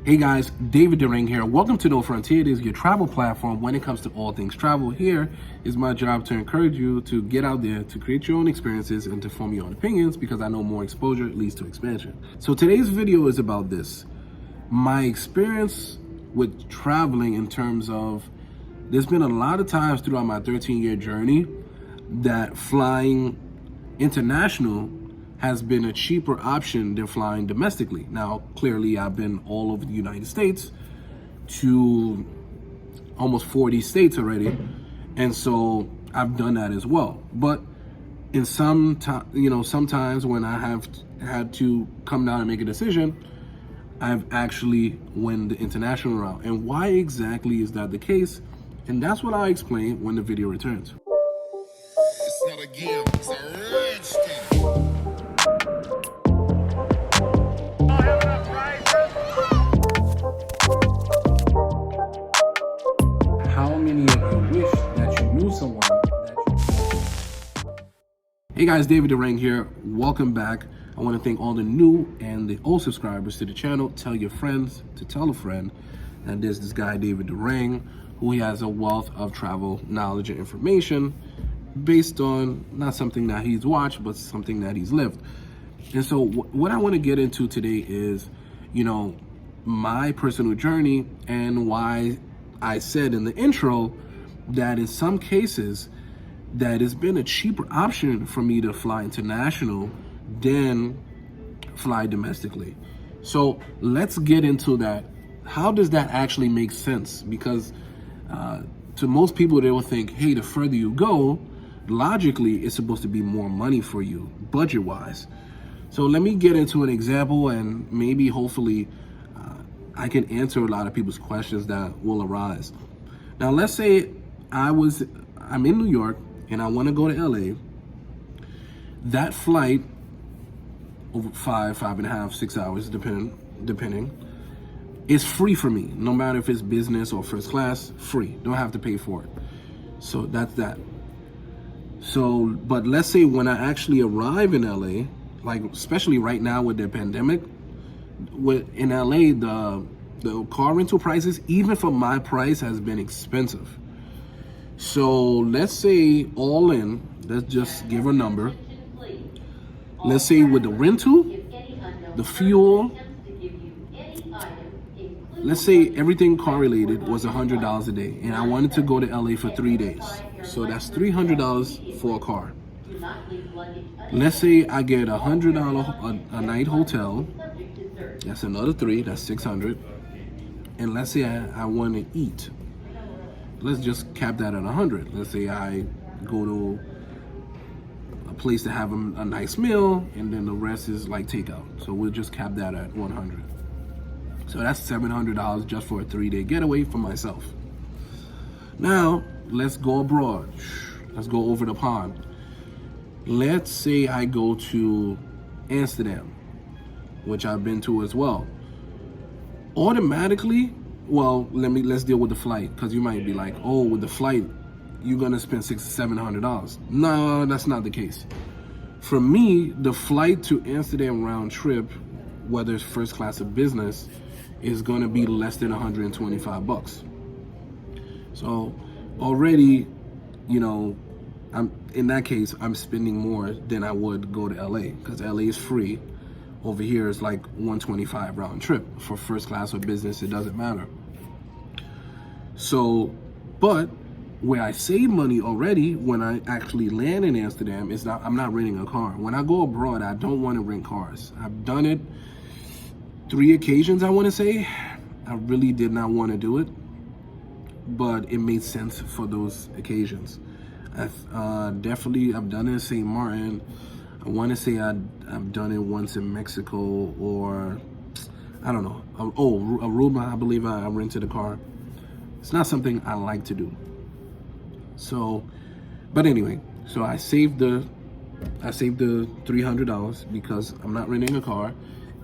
Hey guys, David Durang here. Welcome to No Frontier. It is your travel platform when it comes to all things travel. Here is my job to encourage you to get out there, to create your own experiences and to form your own opinions, because I know more exposure leads to expansion. So today's video is about this. My experience with traveling in terms of, there's been a lot of times throughout my 13-year journey that flying international has been a cheaper option than flying domestically. Now, clearly, I've been all over the United States to almost 40 states already, and so I've done that as well. But in sometimes when I have had to come down and make a decision, I've actually went the international route. And why exactly is that the case? And that's what I'll explain when the video returns. It's not a game, it's a rich thing. How many of you wish that you knew someone that you... Hey guys, David Durang here. Welcome back. I want to thank all the new and the old subscribers to the channel. Tell your friends to tell a friend that there's this guy, David Durang, who has a wealth of travel knowledge and information based on not something that he's watched, but something that he's lived. And so what I want to get into today is, my personal journey and why I said in the intro that in some cases that it's been a cheaper option for me to fly international than fly domestically. So let's get into that. How does that actually make sense? Because to most people, they will think, hey, the further you go, logically, it's supposed to be more money for you, budget-wise. So let me get into an example, and maybe, hopefully, I can answer a lot of people's questions that will arise. Now, let's say I'm in New York, and I want to go to LA. That flight, over 5.5, 6 hours, depending, is free for me. No matter if it's business or first class, free. Don't have to pay for it. So that's that. So, but let's say when I actually arrive in LA, like especially right now with the pandemic, in LA, the car rental prices, even for my price, has been expensive. So let's say all in, let's just give a number. Let's say with the rental, the fuel, let's say everything car related was $100 a day, and I wanted to go to LA for 3 days. So that's $300 for a car. Let's say I get $100 a night hotel. That's another $300, that's $600. And let's say I want to eat. Let's just cap that at $100. Let's say I go to a place to have a nice meal, and then the rest is like takeout. So we'll just cap that at $100. So that's $700 just for a 3-day getaway for myself. Now, let's go abroad. Let's go over the pond. Let's say I go to Amsterdam, which I've been to as well. Automatically, well, let's deal with the flight, because you might be like, oh, with the flight, you're gonna spend $600-700. No, that's not the case. For me, the flight to Amsterdam round trip, whether it's first class or business, is gonna be less than $125. So already, I'm in that case, I'm spending more than I would go to LA, because LA is free. Over here is like $125 round trip for first class or business. It doesn't matter. So, but where I save money already when I actually land in Amsterdam is that I'm not renting a car. When I go abroad, I don't want to rent cars. I've done it 3 occasions, I want to say. I really did not want to do it, but it made sense for those occasions. I've done it in St. Martin. I want to say I've done it once in Mexico, or I don't know. Aruba, I believe I rented a car. It's not something I like to do. So, but anyway, so I saved the $300 because I'm not renting a car.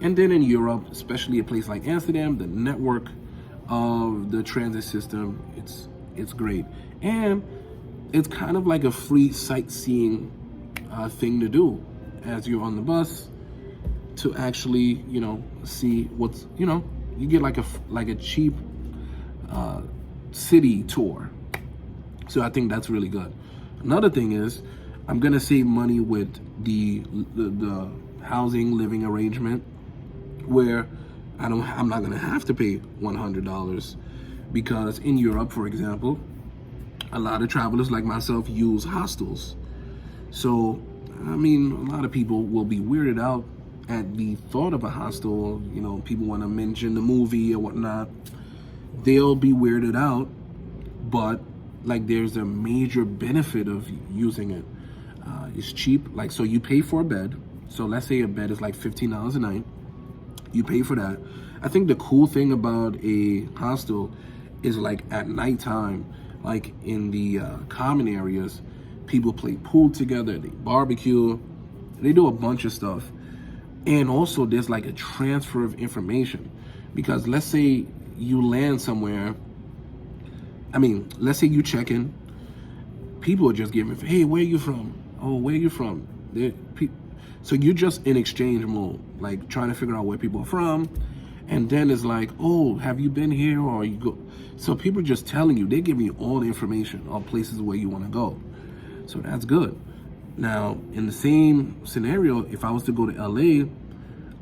And then in Europe, especially a place like Amsterdam, the network of the transit system, it's great. And it's kind of like a free sightseeing thing to do as you're on the bus, to actually, see what's, You get like a cheap city tour. So I think that's really good. Another thing is, I'm gonna save money with the housing living arrangement, where I'm not gonna have to pay $100, because in Europe, for example, a lot of travelers like myself use hostels. So, I mean, a lot of people will be weirded out at the thought of a hostel. You know, people want to mention the movie or whatnot. They'll be weirded out, but like there's a major benefit of using it. It's cheap. Like, so you pay for a bed. So let's say a bed is like $15 a night. You pay for that. I think the cool thing about a hostel is like at nighttime, like in the common areas, people play pool together, they barbecue, they do a bunch of stuff. And also there's like a transfer of information, because let's say you land somewhere, let's say you check in, people are just giving, hey, where you from? Oh, where you from? So you're just in exchange mode, like trying to figure out where people are from. And then it's like, oh, have you been here, or you go? So people are just telling you, they're giving you all the information on places where you want to go. So that's good. Now, in the same scenario, if I was to go to LA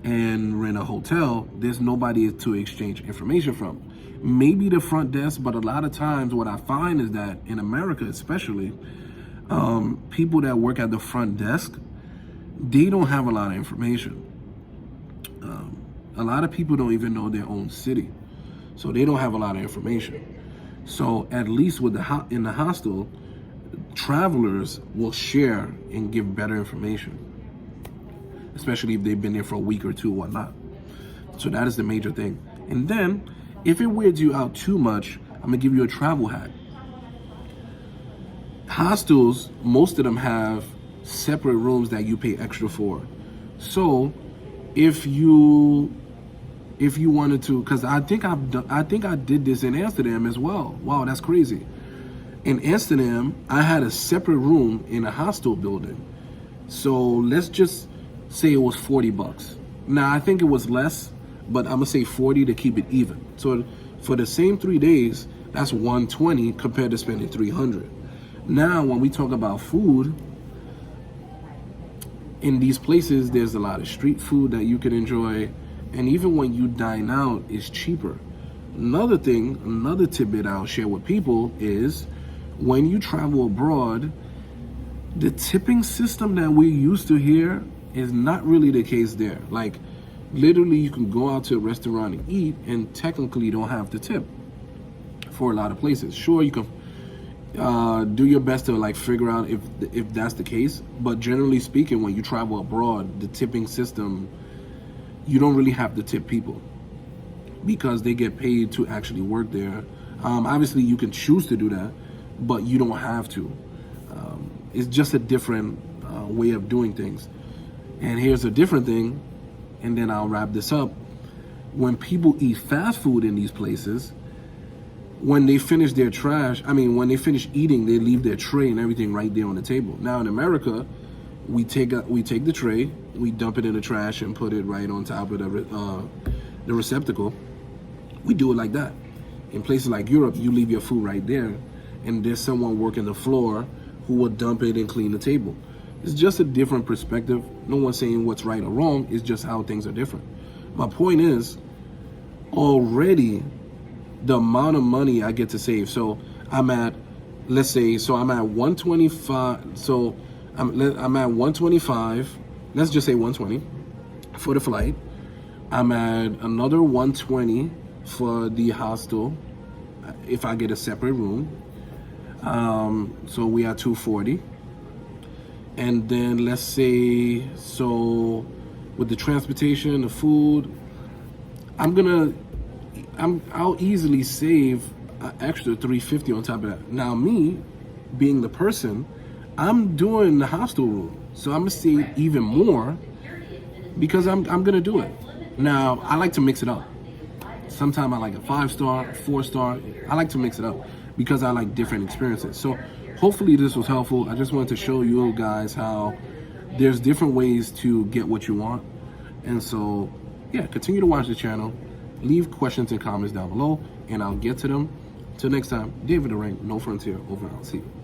and rent a hotel, there's nobody to exchange information from. Maybe the front desk, but a lot of times what I find is that in America especially, people that work at the front desk, they don't have a lot of information. A lot of people don't even know their own city, so they don't have a lot of information. So at least with in the hostel, travelers will share and give better information, especially if they've been there for a week or two or whatnot. So that is the major thing. And then, if it weirds you out too much, I'm gonna give you a travel hack. Hostels, most of them have separate rooms that you pay extra for. So if you wanted to, because I think I did this in Amsterdam as well. Wow, that's crazy. In Amsterdam, I had a separate room in a hostel building. So let's just say it was $40. Now I think it was less, but I'm gonna say 40 to keep it even. So for the same 3 days, that's $120 compared to spending $300. Now, when we talk about food, in these places, there's a lot of street food that you can enjoy. And even when you dine out, it's cheaper. Another tidbit I'll share with people is, when you travel abroad, the tipping system that we used to hear is not really the case there. Like, literally, you can go out to a restaurant and eat, and technically don't have to tip for a lot of places. Sure, you can do your best to like figure out if that's the case, but generally speaking, when you travel abroad, the tipping system, you don't really have to tip people because they get paid to actually work there. Obviously, you can choose to do that, but you don't have to. It's just a different way of doing things. And here's a different thing, and then I'll wrap this up. When people eat fast food in these places, when they finish their when they finish eating, they leave their tray and everything right there on the table. Now in America, we take the tray, we dump it in the trash and put it right on top of the receptacle. We do it like that. In places like Europe, you leave your food right there, and there's someone working the floor who will dump it and clean the table. It's just a different perspective. No one's saying what's right or wrong. It's just how things are different. My point is, already the amount of money I get to save. So I'm at 125. So I'm at 125. Let's just say 120 for the flight. I'm at another 120 for the hostel if I get a separate room. So we are 240. And then let's say, so with the transportation, the food, I'll easily save an extra $350 on top of that. Now me, being the person, I'm doing the hostel room, so I'm gonna save even more because I'm gonna do it. Now I like to mix it up. Sometimes I like a 5-star, 4-star. I like to mix it up because I like different experiences. So hopefully this was helpful. I just wanted to show you guys how there's different ways to get what you want. And so, yeah, continue to watch the channel. leave questions and comments down below, and I'll get to them. Till next time, David the Rank, No Frontier, over and out. See you.